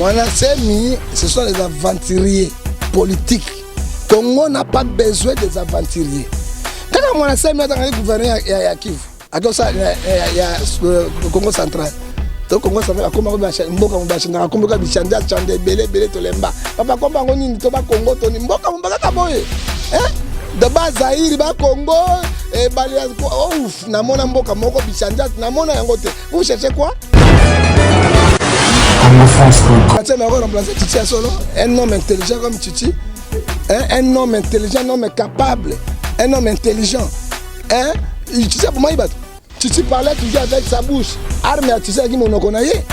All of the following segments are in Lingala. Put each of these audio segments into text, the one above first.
Semi, ce sont les aventuriers politiques. Congo n'a pas besoin des aventuriers. Quand on a Semi dans le gouvernement à Kivu, à Congo central. Donc Congo central, comme on va mboka mbashanga, comme on va bichanda chande belé tolemba. Papa comme on ni toba Congo toni mboka mbaka boye. De base Zaïre ba Congo et Balias ouf, na mona mboka moko bichanda na mona yango te. Vous cherchez quoi? Un homme intelligent comme Titi, un homme intelligent, un homme capable, un homme intelligent. Tu sais pour moi, Titi parlait toujours avec sa bouche. Arme à Titi qui m'en connaît.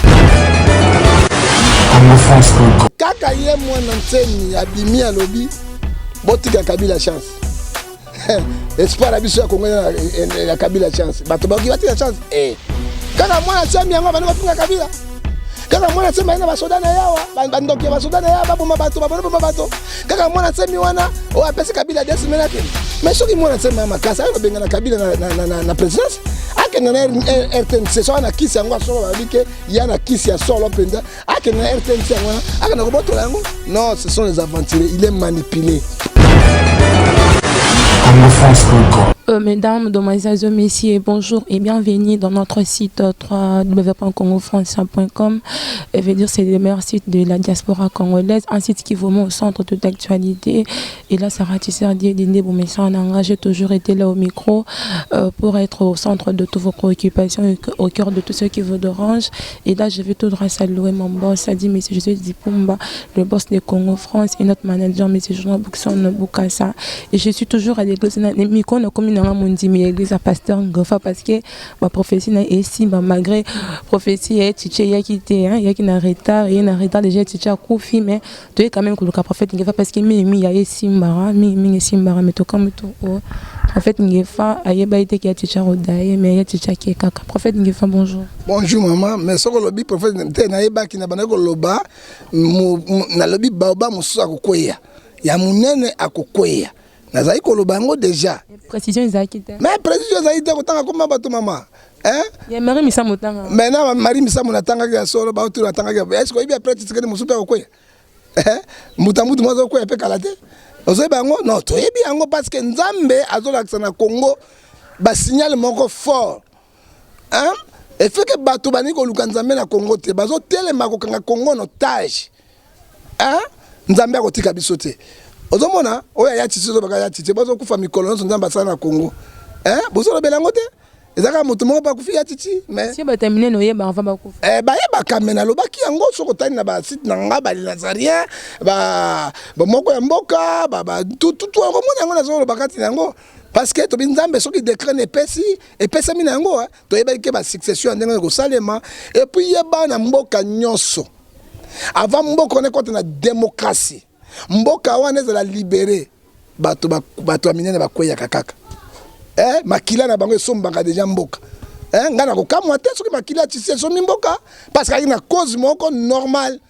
Kaka yé moi n'enseigne abimi à lobby, botika Kabila chance. Espoir abisso Congo la Kabila chance. Batoboki bati la chance. Kaka moi n'enseigne yango bana bafunga Kabila. Kaka mwana sema ina basoda na yawa bandoki basoda na yawa babuma bato baboma bato kaka mwana sema wana o apesi Kabila desi menake mais soki mwana sema makasa ayo benga na Kabila na présidence ake na RTNC so na kisi yango solo babike yana kisi ya solo penda ake na RTNC yango ake na koboto yango non ce sont les aventuriers il est manipulé. Mesdames, demoiselles et messieurs, bonjour et bienvenue dans notre site www.congofrance.com. Et veut dire c'est le meilleur site de la diaspora congolaise, un site qui vous met au centre de l'actualité. Et là, Sarah Tisser Diendine Boumessa en engagé toujours été là au micro pour être au centre de toutes vos préoccupations et au cœur de tout ce qui vous dérange. Et là, je vais tout droit saluer mon boss, ça dit monsieur Jésus Dipumba, le boss de Congo France et notre manager, monsieur Jean Boukson Boukassa. Et je suis toujours à l'église, micro comme une l'église à pasteur Ngofa parce que ma prophétie n'a ici malgré prophétie est tché ya quitté hein ya qui n'a retard déjà tché koufi mais tu es quand même que le prophète Ngofa parce que mi ya simbara mi simbara mais to comme tout prophète Ngofa ayeba été qui a tché rodaye mais ya tché qui kaka prophète Ngofa bonjour. Bonjour maman mais soko lobi prophète na yeba ki na banako loba na lobi baoba mususu akokweya ya munene akokweya. Nazaï Kolobango déjà. Précision exacte. Mais précision exacte kotanga comme bato maman. Ya Marie Missa Motanga. Maintenant Marie Missa Motanga ya solo ba autour atanga. Est-ce que il y a prêtre que musupe ko quoi? Mutamutu mozo ko pe kalate. Ozo bango non, to yebi yango parce que Nzambe azola na Congo ba signal moko fort. Et fait que bato bani ko luka Nzambe na Congo te bazo telema ko kanga Congo no tage. Nzambe akotika bisote. Ozomona oya ya titi zo baka ya titi bazo kufa mikolo nzo nzamba sana na Congo bozo lo belango te ezaka moto moko ba kufi ya titi mais si ba terminer no yeba avant ba kufa ba yeba kamena lo baki yango soko tani na ba site na nga ba lazarien ba moko ya mboka ba tout yango mona yango na zo lo bakati yango parce que to binzambe soki décret epesi mina yango to yeba ke ba succession ndenge ko salema et puis yeba na mboka nyonso avant mboka ne kote na démocratie mboka wana ezala libéré bato aminene bakweya kakaka makila na bango esombaka déjà mboka ngana kokamwa te soki makila tisi esombi mboka parce que na cause moko normal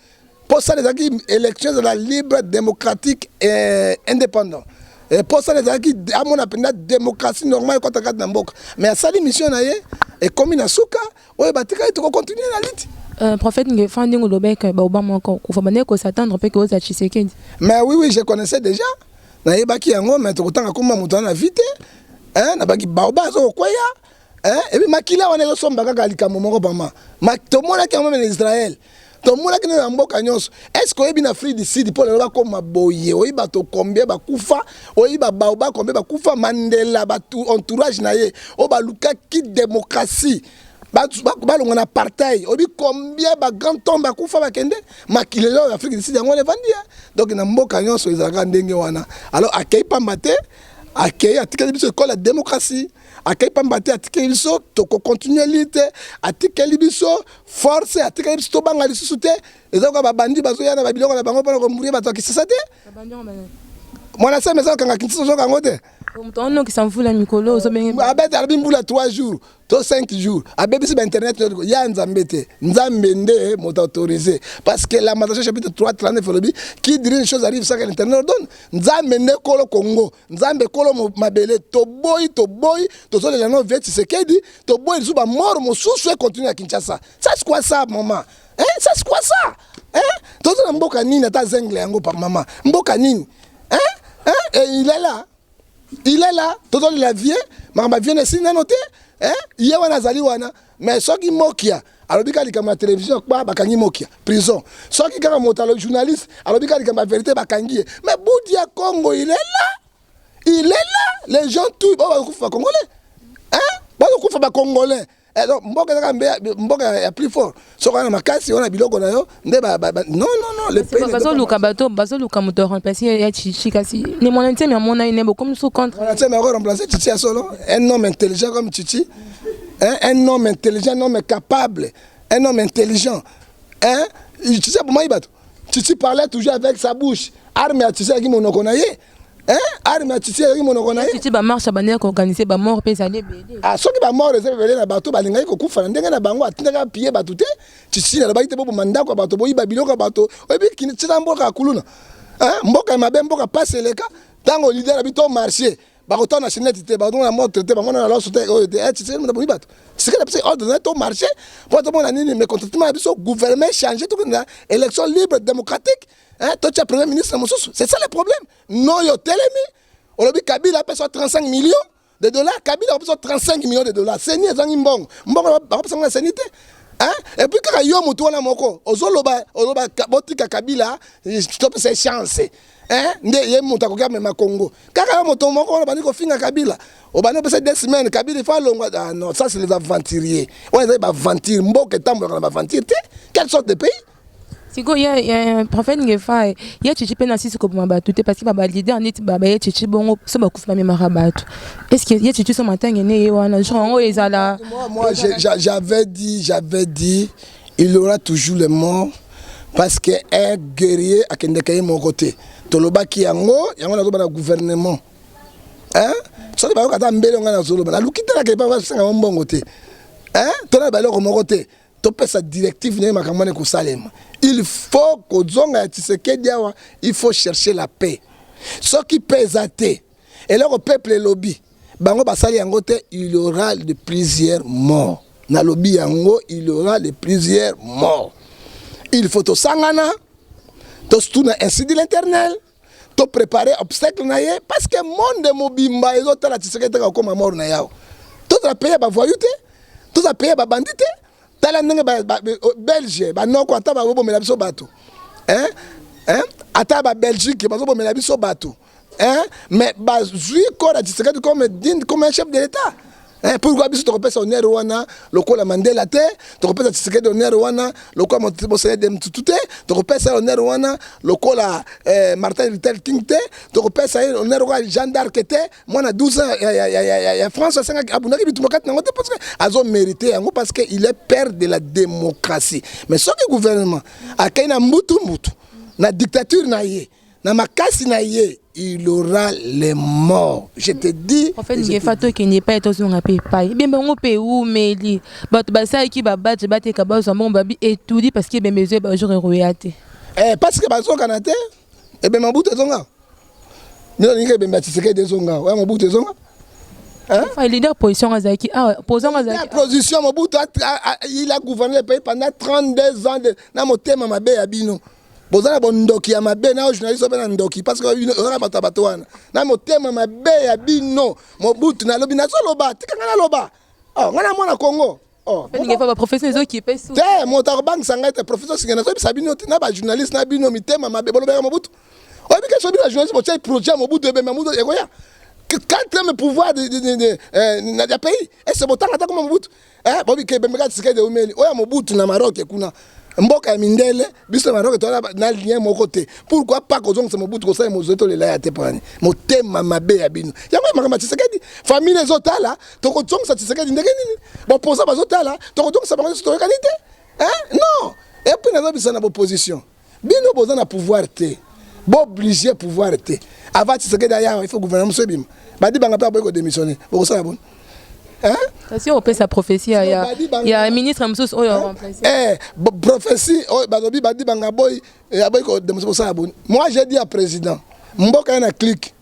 pour ça les élections de la libre démocratique et indépendant et pour ça les amona penda démocratie normale quand na mboka mais asali mission na ye et comme na suka oye batika to continuer na liti. Prophète Ngofa ndingo lobeka ba obama encore kufa bane ko s'attendre pe que oza Tshisekedi. Mais oui je connaissais déjà na yebaki yango mais to kotanga kuma mutu na vite na baki baoba zo koya et puis makila wana zo somba kaka likambo moko bama to mona ki yango na Israël to mona ki na mboka nyonso est-ce que ebi na Afrique du Sud pour le ba koma boye oyiba to combien ba kufa oyiba baoba combien ba kufa Mandela ba entourage na ye o ba luka ki démocratie balonga na apartheid obi combien ba grand tombe akufa bakende makilelo Afrique du Sud yango levandi donc na mboka nyonso ezaka ndenge wana alors akei pambate akei atikeli biso ko la démocratie akei pambate atikeli biso to continuer lite atikeli biso force atikeli biso to banga lisusu te ezaka ba bandi bazo yana ba biloko na bango pona ko mourir bato kisasa te mwana sema ça kanga kinso zo kango te on qui s'en fout la mikolo so ben abet albimbula 3 jours to 5 jours abebisi ba internet ya Nzambe te Nzambe nde moto autorisé parce que la Matthieu chapitre 3 39 lobi qui dirait une chose arrive ça que l'internet donne Nzambe nde kolo Congo Nzambe kolo mabele to boy to so le nom vet Tshisekedi to boy zuba mort mo sous continue à Kinshasa ça c'est quoi ça maman ça c'est quoi ça mboka nini ata zengle yango par maman mboka nini et il est là tout la vie maman vient ici nanoté il y a wana zali wana mais soki mokia alobi ka likama télévision ba bakangi mokia prison soki kaka motalo journaliste alobi ka likama vérité bakangi mais Boudia Congo il est là les gens tout ba kufa congolais ba kufa ba congolais donc mboka ya plus fort soka na makasi on a biloko na yo nde non le pays bazoluka bato bazoluka moto remplacer ya Chichi kasi ni mon intime ya mona ine beaucoup sous contre on a remplacer Chichi à solo un homme intelligent comme Chichi un homme intelligent un homme capable un homme intelligent Chichi pour moi bato Chichi parlait toujours avec sa bouche arme ya Chichi qui monoko na ye arme ya Chichi qui monoko na ye Chichi ba marche ba ner organiser ba mort pe ça les belé soki ba mort ezebele na bato balingai kokufa na ndenge na bango atindaka pied bato te Chichi na baite bo mandako bato boyiba biloko bato oyebi kini tshita mboka kuluna mboka mabe mboka passe leka tango leader habito marché bakoto na chinette te bato na mort te bango na loso te Chichi na boyi bato c'est que c'est ordre to marché pour tout monde nini mais contratement biso gouvernement changer tout na élection libre démocratique toi tu es premier ministre mosusu c'est ça le problème non yo telemi olobi Kabila a 35 millions de dollars Kabila a 35 millions de dollars c'est ni ezangi mbongo ba pesa c'est ni te et puis quand yo mutu wana moko ozoloba botika Kabila stop c'est chance nde ye mutu akoka mema Congo kaka moto moko wana bani ko finga Kabila obana pesa 2 semaines Kabila fa longwa non ça c'est les aventuriers on les aventure mboka tambo na aventure te quelle sorte de pays. Siko il y a un prophète ngefa ya Chichi pe na sisi ko bamba tout parce que baba leader nit baba ya Chichi bongo so ba kufa même rabat est-ce que ya Chichi so matin ngene wana genre ezala moi j'avais dit il aura toujours le mort parce que un guerrier akende kay mon côté toloba ki yango na zo ba gouvernement so ba ka ta mbele ngana zo ba lukitela ke ba senga mbongo te tona ba lo mo côté to pesa directive ne makamane ko salema il faut que zonga ya Tshisekedi awa il faut chercher la paix ce qui pèse à té et le peuple lobby bango basali yango te il y aura de plusieurs morts na lobby yango il y aura de plusieurs morts il faut to sangana to stuna ainsi de l'internel to préparer obstacle na ye parce que monde mobimba ezota la Tshisekedi ka koma mort na yao to za payer ba voyouté to za payer ba bandité tala ndenge Belge ba noko ata ba bomela biso bato ata ba Belgique ba bomela biso bato mais ba zui ko la Tshisekedi comme un chef de l'état pourquoi biso to kopesa honneur wana lokola Mandela te to kopesa Tshisekedi honneur wana lokola Motsebo de Mtutu to kopesa honneur wana lokola Martin Luther King te to kopesa honneur wa Jeanne d'Arc te mwana 12 ans ya France 5 abunaki bitumakat nango te parce que azo mérité yango parce que il est père de la démocratie mais ce gouvernement akaina mbutu na dictature na ye na makasi na ye il aura les morts. Je te dis. En fait, il y a des qui n'est pas été sur un pays. Bien, on peut où, mais il ça qui va battre, battre, cabas, mon babi, et tout dit parce qu'il y a mes yeux, j'aurais royauté. Parce que Bazo Canada, et bien, mon bout de zonga. Nous, on dit que ben Tshisekedi des zonga. Ouais, mon bout de zonga. Il est dans position à Zaki. Posant à Zaki. La position, mon bout, il a gouverné le pays pendant 32 ans. Dans mon thème, ma belle Abino. Bozana bondoki ya mabe na journaliste obena ndoki parce que ora batabato wana na motema mabe ya bino mobutu na lobi na soloba tikanga na loba ngana mona Congo il faut ba professeur zo qui pèse te motar bank sanga te professeur singena so bisabino na ba journaliste na bino mitema mabe bolobeka mobutu obi ke so bino journaliste bo tshai projet mobutu be mamudo ekoya quatrième pouvoir na ya pays et c'est botanga ta comme mobutu bobi ke bemeka Tshisekedi umeli oya mobutu na Maroc kuna mboka ya mindele biso Maroc to na lien moko te pourquoi pas ko zonga mobutu ko sa mozoto le la ya te pani motema mabe ya bino yango makama Tshisekedi famille ezotala to ko zonga Tshisekedi ndenge nini bo posa bazotala to ko zonga bango to qualité non et puis na bisa na opposition bino boza na pouvoir te bo obligé pouvoir te avant Tshisekedi ya il faut gouvernement so bim badi banga pa ko démissionner bo ça bon. Si on peut sa prophétie, il y a un ministre qui a remplacé. Prophétie, moi j'ai dit à président, Mboka na clique.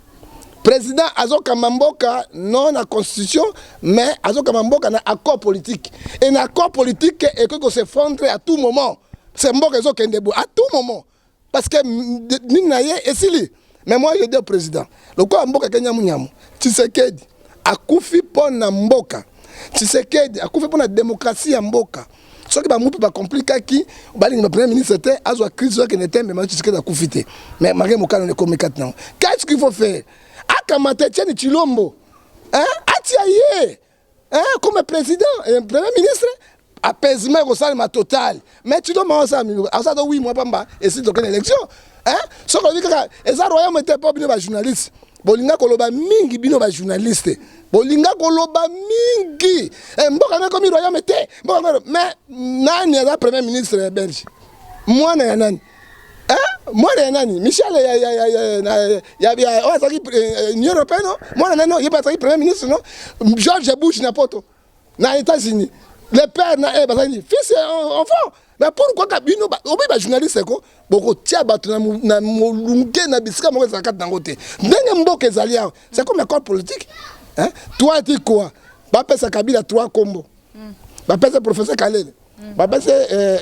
Président Azoka Mamboka non la constitution, mais Azoka Mamboka na accord politique. Et un accord politique et que s'effondre à tout moment. C'est Mboka Azoka Ndebo à tout moment. parce que nini na ye esili. Mais moi je dis au président, le quoi mboka Kenya munyamu, Tshisekedi akufi pona mboka. Tshisekedi akufi pona démocratie ya mboka. Ce qui va m'oublier pas compliqué qui le premier ministre était à la crise qui n'était mais Tshisekedi akufi te. Mais Marie Mokano ne comme maintenant. Qu'est-ce qu'il faut faire? Akamate tieni Chilombo. Hein? Atiaye. Hein? Comme président et premier ministre apaisement au salma total. Mais tu dois m'en savoir. À ça de 8 mois pamba et si tu as une élection. Hein? Ce qu'on dit que les royaumes étaient pas bien journalistes. Bolinga koloba mingi bino ba journaliste. Bolinga koloba mingi. Mboka na komi royaume était. Mais nani est premier ministre belge? Moi na nani? Hein? Moi na nani? Michel ya Union européenne non? Moi na non, il pas premier ministre non? George Bush n'importe. Na États-Unis. Le père na fils enfant. Mais pourquoi kabino ba obi ba journaliste ko boko tia bato na molunge na bisika moko za kata ngote ndenge mboka ezalia c'est comme l'accord politique hein toi tu quoi ba pesa Kabila 3 kombo ba pesa professeur Kalele ba pesa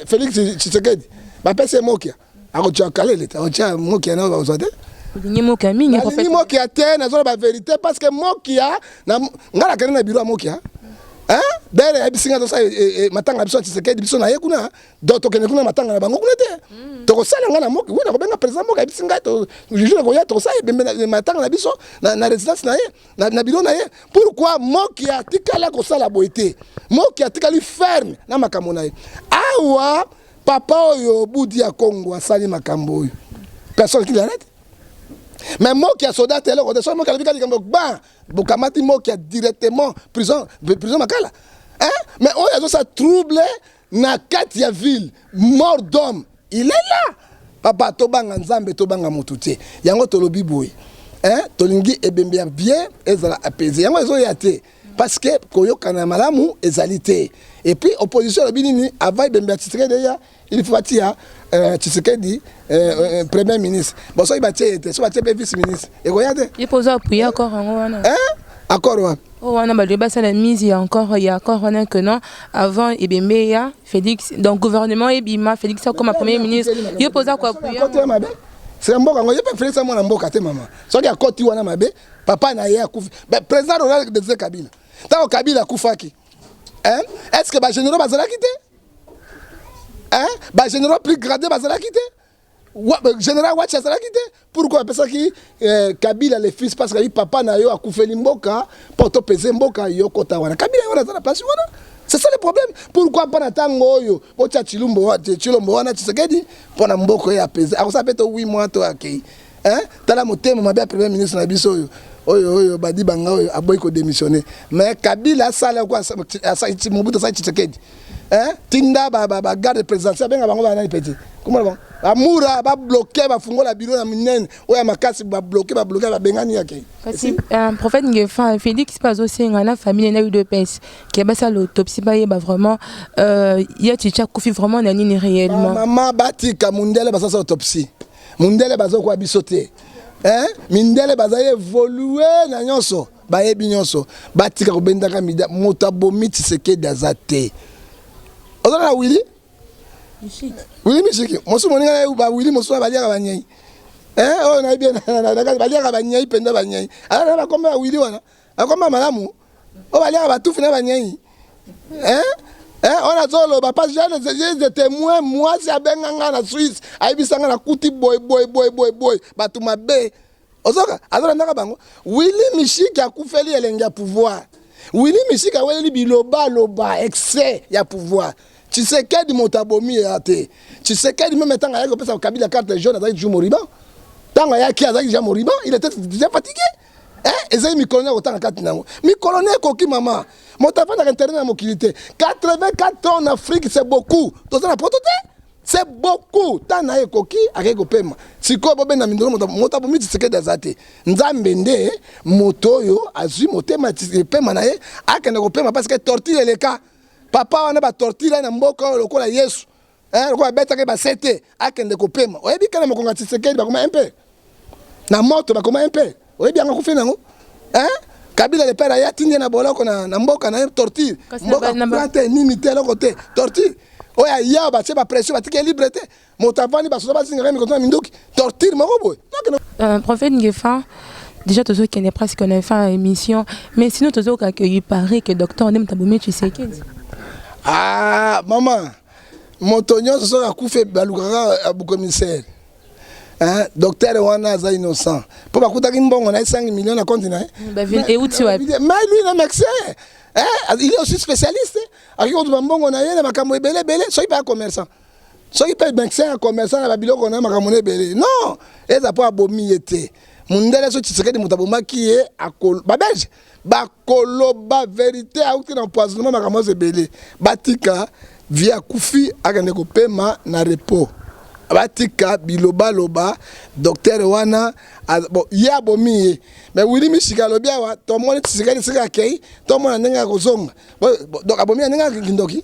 Félix Tshisekedi ba pesa Mokia akocha Kalele akocha Mokia na ba uzade ni Mokia mingi professeur ni Mokia te na zo ba vérité parce que Mokia na ngala kana na bureau Mokia. Hein? D'ailleurs, il y a des matanga biso Tshisekedi biso na yekuna doto kene kuna matanga na bango kuna te. To ko sala ngana moki, wena ko benga président moka bisinga to juge ko ya to sa matanga na biso na résidence na ye na biro na ye. Pourquoi moki atikala ko sala boité? Moki atikali ferme na makambo na ye. Awa papa oyo budi ya Kongo asali makambo oyo. Personne qui l'arrête. Mais moi qui a soldat télé, on descend moi qui a vu quelqu'un bah, Bokamati moi qui a directement prison makala. Hein? Mais on a ça troublé na Katia ville, mort d'homme. Il est là. Papa tobanga nzambe tobanga mututé. Yango tolobi boy. Hein? Tolingi ebembe bien ezala apaiser. Yango ezo yate parce que koyokana malamu ezalité. Et puis opposition binini avant ebembe titre déjà, il faut tia Tshisekedi premier ministre. Bon ça il batie so batie vice ministre. Et regardez. Il pose appuyer encore wana. Hein? Accord wa. Oh wana ba débat ça la mise il y a encore wana que non avant ebembe ya Félix donc gouvernement ebima Félix comme premier ministre. Il pose quoi appuyer. C'est mboka ngo yepe Félix mwana mboka te mama. So ki akoti wana mabe papa na ye akufi. Président Ronald de Kabila. Tant Kabila akufaki. Hein? Est-ce que ba généraux bazala kité? Hein? Bah général plus gradé bazala quitté. Général Watch bazala quitté. Pourquoi parce que Kabila le fils parce que papa na yo akufeli mboka poto peser mboka yo kota wana. Kabila wana za place wana. C'est ça le problème. Pourquoi pas tango yo ocha Chilombo wana Tshisekedi pona mboko ya peser. Akosa peto 8 mois to akei. Hein? Tala motema mabe premier ministre na biso yo. Oyo badi banga oyo aboy ko démissionner. Mais Kabila sala kwa asa Mobutu sa Tshisekedi. Hein? Tinda ba garde présidentielle benga bango ba nani petit. Comment bon? Amura ba bloquer ba fungola bureau na minene. Oya makasi ba bloquer ba bengani yake. Kasi prophète Ngefa Félix Pazo Senga na famille na eu de pèse. Qui a basa l'autopsie ba vraiment ya Tchicha Koufi vraiment na nini réellement. Maman bati ka mundele basa autopsie. Mundele bazo kwa bisoté. Hein? Mindele baza évoluer na nyonso. Ba yebi nyonso. Bati ka kobenda ka mida motabomi Tshisekedi azate. On a Willy Michiki. Willy Michiki. Mosu moninga ba Willy mosu baliaka banyai. Hein? On a bien baliaka banyai penda banyai. Ala ba komba Willy wana. Akomba malamu. O baliaka batufu na banyai. Hein? On a zolo ba pas j'ai des témoins moi c'est abenganga na Suisse. Aibisanga na kuti boy batu mabe. Ozoka azora ndaka bango. Willy Michiki akufeli elenga pouvoir. Willy Michiki aweli biloba excès ya pouvoir. Tshisekedi motabomi ate. Tshisekedi même temps ayako pesa Kabila carte jaune avec Jumbo Riban. Tant ayaki avec Jumbo Riban, il était déjà fatigué. Hein? Ezai mi colonel autant carte nango. Mi colonel koki mama. Motafa na internet na mokilité. 84 ans en Afrique c'est beaucoup. Toza na prototé. C'est beaucoup. Tant na ekoki akeko pema. Siko bobe na mindoro motabomi Tshisekedi azate. Nzambe nde moto yo azui motema pema na ye akende ko pema parce que torture le cas. Papa wana ba tortila na mboka lokola Yesu. Hein, lokola beta ke ba sete akende ko pema. Oyebi kana mokonga Tshisekedi ba koma MP. Na moto ba koma MP. Oyebi anga kufina ngo. Hein? Kabila le père ya tindi na boloko na mboka na torture. Mboka kwate nini te loko te. Torture. oya ya ba tie ba pression ba tike liberté motavani ba soza ba singa mi kontra mindoki torture moko boy. Prophète Ngefa, déjà tous ceux qui n'est presque on a fait une émission, mais sinon tous ceux qui paraît que docteur Ndem Taboumé tu sais qui. Ah maman, motonyo ce sont akufe balukaka abu commissaire. Hein, docteur wana za innocent. Pour ba kutaki mbongo na 5 millions na compte na. Et où tu vas? Mais lui il est médecin. Hein, il est aussi spécialiste. Aki ko mbongo na yene makambo ebele belé, soki pas commerçant. Soki pas médecin commerçant na biloko na makambo ebele. Non, eza po abomi yete. Mundele so Tshisekedi mutabomaki ye akol ba belge ba koloba vérité auti na empoisonnement makambo ebele. Batika via kufi akane ko pema na repos. Batika biloba loba docteur wana bon ya bomi mais wili mishika lobia wa to moni Tshisekedi sika kei to mona nenga kozonga donc abomi nenga kindoki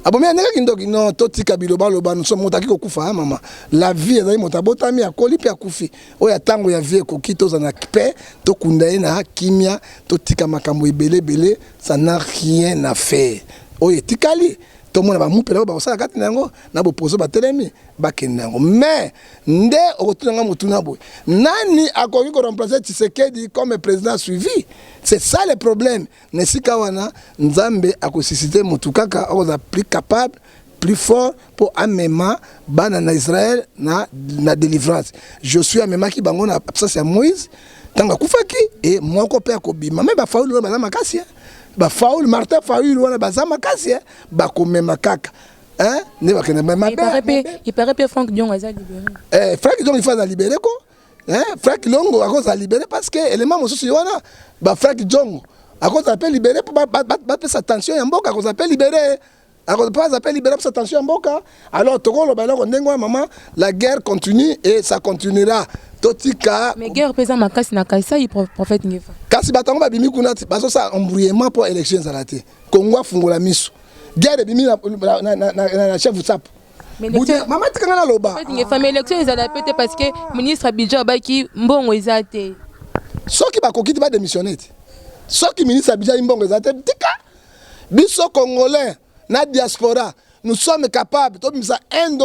abomi nenga kindoki non totika biloba loba nous sommes motaki kokufa maman la vie ezali motabotami akoli pe akufi oya tango ya vie kokito za na pe to kundaye na kimia totika makambo ebele bele ça n'a rien à faire oye tikali tout le monde va mouper là-bas, ça la nango na bo poso ba telemi ba kenango mais nde otunanga mutuna boy nani akoki ko remplacer Tshisekedi comme président suivi c'est ça le problème nesika wana nzambe akosisiter mutukaka oza plus capable plus fort pour amema bana na Israël na délivrance je suis amema ki bango na absence ya Moïse tanga kufaki et moko pe akobima mais ba faulu ba makasi ba Faoul Martin Faoul wana bazama kasi ba komema kaka hein ne ba kena même il paraît que Franck Dion a libéré Franck Dion il faut libérer ko hein Franck Longo a cause libérer parce que élément mosusu wana ba Franck Dion a cause appel libérer pour ba sa tension ya mboka a cause appel libérer a cause pas appel libérer pour sa tension ya mboka alors tokolo ba loko ndengwa maman la guerre continue et ça continuera totika mais guerre pesa makasi na kaisa il prophète Ngefa kasi batango ba bimi kuna baso sa embrouillement pour élection zalate Congo fungola miso guerre bimi na chef WhatsApp mais maman tikanga na loba prophète Ngefa mais élection ezala pété parce que ministre Abidjan baki mbongo ezate soki ba kokiti ba démissionner soki ministre Abidjan mbongo ezate tika biso congolais na diaspora nous sommes capables to bimisa $1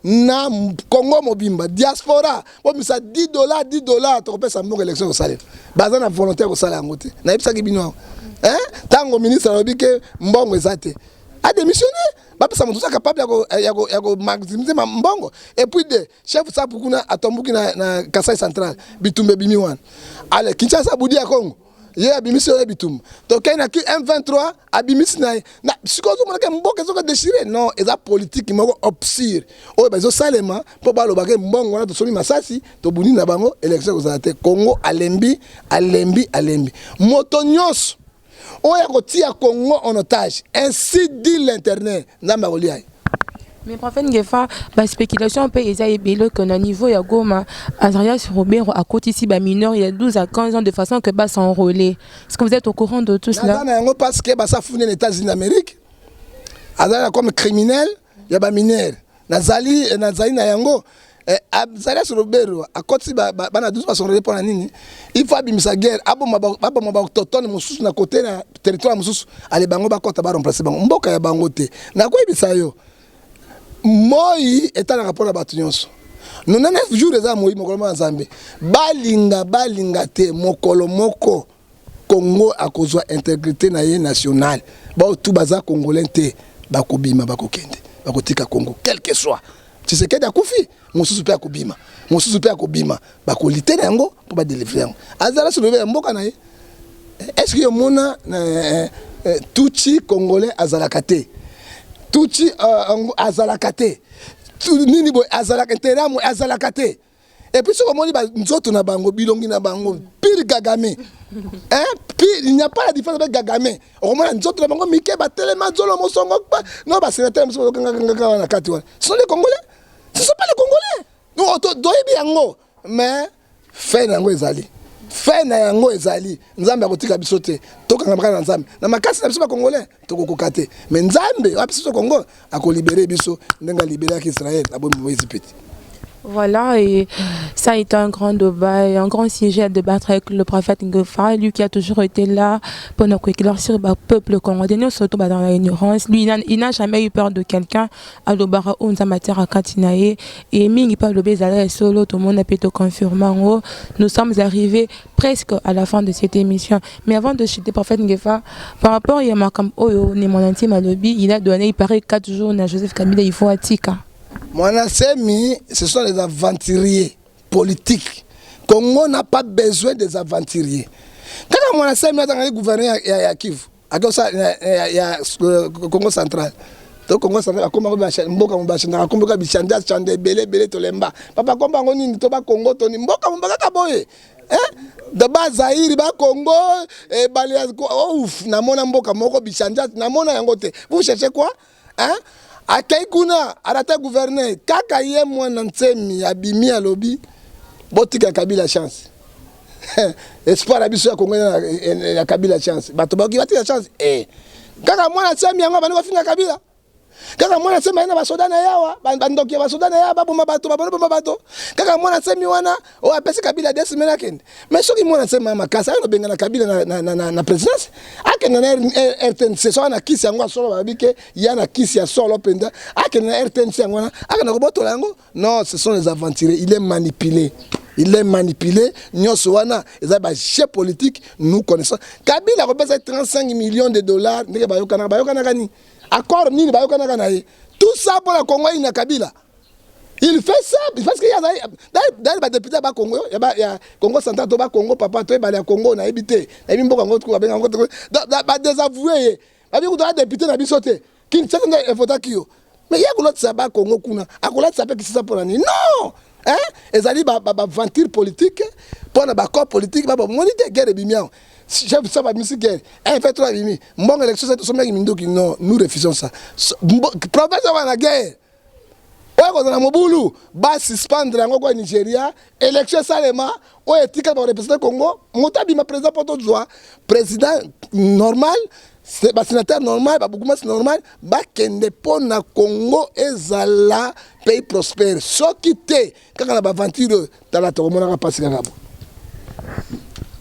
na Congo mobimba diaspora bo misa $10 to kopesa mbongo élection au salaire baza na volontaire au salaire ngote na yebisa ki bino hein tango ministre robike mbongo ezate a démissionné ba pesa moto sa capable ya ko maximiser mbongo et puis de chef ça pourkuna atombuki na Kasai central bitumbe bimi wana ale Kinshasa budi ya Congo ye abimisi ole bitum to kay na ki M23 abimisi na sikozo mona ke mboka zo ka déchirer non eza politique moko obsir o bezo salema po ba lobake mbongo wana to somi masasi to buni na bango élection ko zate Congo alembi moto nyos o ya ko tia Congo en otage ainsi dit l'internet namba kolia. Mais prophète Ngefa, la spéculation peut être que au niveau ya Goma, Azarias Robert à côté ici ba mineur il y a 12 à 15 ans de façon que bas s'enrôler. Est-ce que vous êtes au courant de tout cela? Parce que ça fout les États-Unis d'Amérique. Azarias comme criminel, il y a ba mineur. Nazali na yango Azarias Robert à côté ba na 12 façon répondre à nini. Il faut abimisa guerre, aboma ba autochtone mususu na côté na territoire mususu, ale bango ba kota ba remplacer bango. Mboka ya bango te. Na ko ibisa yo. Moi est en rapport à Batunyos. Nous n'avons pas joué à Moïse Mokoloma Nzambe. Balinga te mokolo moko Congo a cause intégrité nationale. Ba tout baza congolais te bakobima bakokende. Bakotika Congo quel que soit. Tu sais que d'akufi mosusu pe akobima. Mosusu pe akobima bakolité nango pour ba délivrer. Azala se lever mboka na ye. Est-ce que mona tuchi congolais azalakate? Tuchi azalakate nini boy azalakate mo azalakate et puis ce qu'on dit nzoto na bango bilongi na bango pire Kagame hein pire il n'y a pas la différence avec Kagame au moins nzoto na bango mike ba telema zolo mosongo non ba sénateur mosongo kanga na kati wana ce sont les Congolais ce sont pas les Congolais nous doyebi yango mais fait nango ezali fait na yango ezali nzambe akotika biso te tokanga makana nzambe na makasi na biso ba congolais tokokoka te mais nzambe wa biso Congo akolibérer biso ndenga libérer Israël abombi Moïse petit. Voilà, et ça a été un grand débat et un grand sujet à débattre avec le prophète Ngofa, lui qui a toujours été là pour nous éclaircir le peuple congolais, surtout dans l'ignorance. Lui, il n'a jamais eu peur de quelqu'un. À l'obara, on a matière à Katinae, et Mingi par le Bézala solo, tout le monde a pu te confirmer. Nous sommes arrivés presque à la fin de cette émission. Mais avant de chuter, prophète Ngofa, par rapport à Yamakam Oyo, mon intime à lobby, il a donné, il paraît, 4 jours à Joseph Kabila, il faut à Tika. Mwanasemi, ce sont les aventuriers politiques. Congo n'a pas besoin des aventuriers. Quand Mwanasemi a été gouverneur à Kivu, à Congo central, donc Congo central, a commencé mboka mubashanda, a commencé bishanda, chande belé tolemba. Papa komba ngoni ni toba Congo toni mboka mubaka boye. De base Zaïre ba Congo et Balia ouf namona mboka moko bishanda namona yangote. Vous cherchez quoi? Hein? Akei kuna arata gouverneur kaka ye mwana nsemi abimi alobi botika Kabila chance. Espoir abiso ya Congo ya Kabila chance. Bato ba batika chance kaka mwana nsemi yango bana bafinga Kabila. Kaka mwana nsemi na basoda na yawa bandoki basoda na yawa baboma bato. Kaka mwana nsemi wana o apesi Kabila desimena kende. Mais soki mwana nsemi makasa no benga na Kabila na présidence akenda na RTNC so na kisi yango solo babike yana kisi ya solo penda akenda na RTNC yango na akenda ko botola yango. Non, ce sont les aventuriers, il est manipulé. Il est manipulé. Nyonso wana ezaba chef politique, nous connaissons. Kabila repèse 35 millions de dollars ndeke bayokana kani. Accord nini bayokana kanaye. Tout ça pour la Congo ina Kabila. Il fait ça parce qu'il y a des députés ba Congo, il y a Congo central to ba Congo papa to ba Congo na ebité. Na bimbo Congo ko ba benga ngo ba désavoué. Ba bi ko do député na bisote. Kin tsanga e fota kiyo. Mais il y a l'autre ça ba Congo kuna. Akola ça peut que ça pour la nuit. Non. Hein? Ezali ba aventure politique pour na ba corps politique ba moniter guerre bimian. Chef ça va musique guerre. Un fait 3 bimi. Mbongo élection c'est sommet mindoki non, nous refusons ça. Province va la guerre. Oyo na mobulu ba suspendre yango kwa Nigeria, élection salema o etika ba représenter Congo, motabi ma président poto joie, président normal, c'est ba sénateur normal, ba beaucoup c'est normal, ba kende pona Congo ezala pays prospère. Soki te kaka na ba aventure tala to mona passer kaka.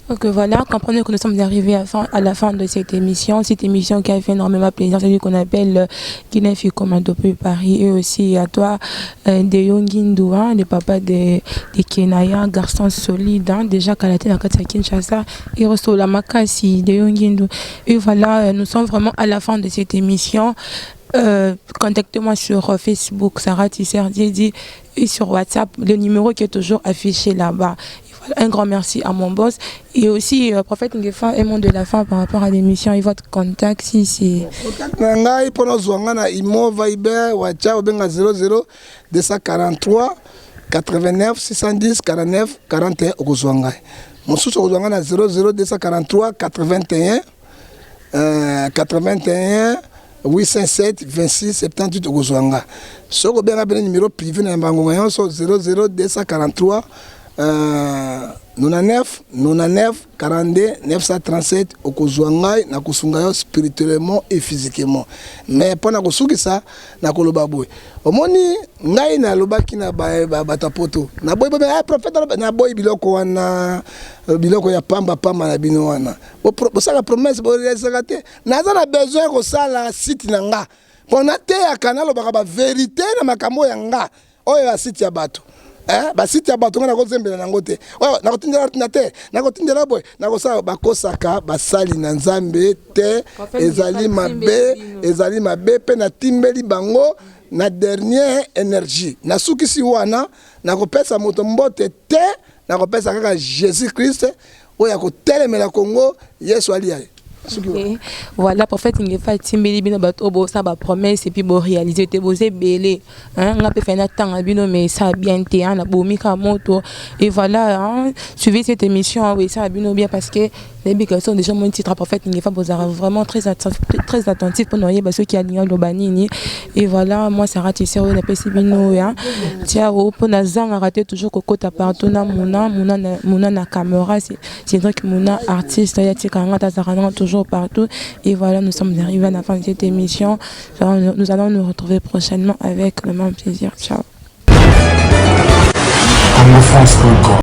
Donc voilà, comprenez que nous sommes arrivés à la fin de cette émission qui a fait énormément plaisir, celui qu'on appelle Guinée Commando depuis Paris, et aussi à toi, de Yongindu, le papa de Kenaya, garçon solide, déjà Kalaté dans Kinshasa, et reçoit la Makasi de Yongindu. Et voilà, nous sommes vraiment à la fin de cette émission. Contactez-moi sur Facebook, Sarah Tisserdiedi, et sur WhatsApp, le numéro qui est toujours affiché là-bas. Un grand merci à mon boss et aussi prophète Ngofa et mon de la fin par rapport à l'émission et votre contact si c'est contact ngai pour nous na imo Viber WhatsApp benga 00 243 89 610 49 41 okozwanga mosusu okozwanga na 00 243 81 807 26 78 okozwanga soko benga bene numéro privé na mbango nyonso 00 243 99 42 937 okozwangai na kusunga yo spirituellement et physiquement mais pona kusukisa na koloba boy omoni ngai na lobaki na batapoto na boy prophète na boy biloko wana biloko ya pamba na bino wana bo sala promesse bo réaliser te naza na besoin ko sala site na nga pona te ya kanalo ba vérité na makambo ya nga oyo ya site ya bato. Ba site ya bato ngana kozembela nango te. Na kotindela ordinateur, na kotindela boy, na kosala bakosaka basali na Nzambe te, ezali mabe pe na timbeli bango na dernière énergie. Na sukisi wana na kopesa moto mbote te, na kopesa kaka Jésus Christ oya ko telemela Congo Yesu ali ali. Okay. Voilà, prophète Ngofa timbeli bino bato bo ça ba promesse et puis bo réaliser te bosé belé hein on a fait un temps bino mais ça bien te hein la bomika moto et voilà hein, suivez cette émission oui ça bino bien parce que les big sont déjà mon titre prophète Ngofa bozara vraiment très attentif pour nous ceux qui alignent le banini et voilà moi Sarah Tisser on appelle bino hein tiens au pour nazanga raté toujours kokota partout na mona na caméra c'est donc mona artiste ya tikanga tazarana toujours partout et voilà nous sommes arrivés à la fin de cette émission. Nous allons nous retrouver prochainement avec le même plaisir. Ciao. lefrance.com.